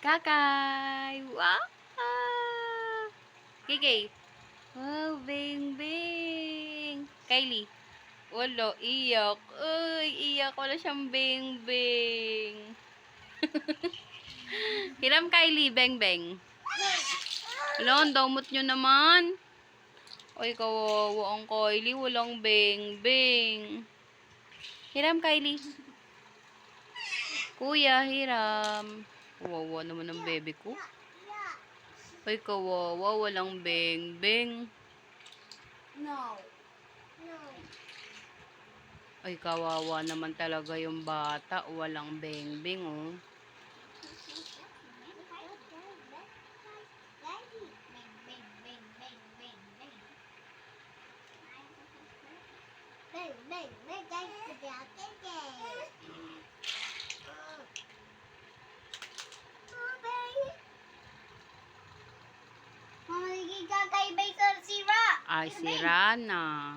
Kakay! Wow! Kiki! Wow, Bing Bing! Kylie! Wala, iyak. Uy, iyak. Wala siyang Bing Bing. Hiram Kylie, Beng Beng. Wala, ang damot nyo naman. Uy, kawawa ang Kylie. Walang Beng Beng. Hiram Kylie. Kuya, hiram. Kawawa naman ang bebe ko. Uy, kawawa. Walang Beng Beng. No. No. Ay, kawawa naman talaga yung bata. Walang Beng Beng, oh. Ay, sira na.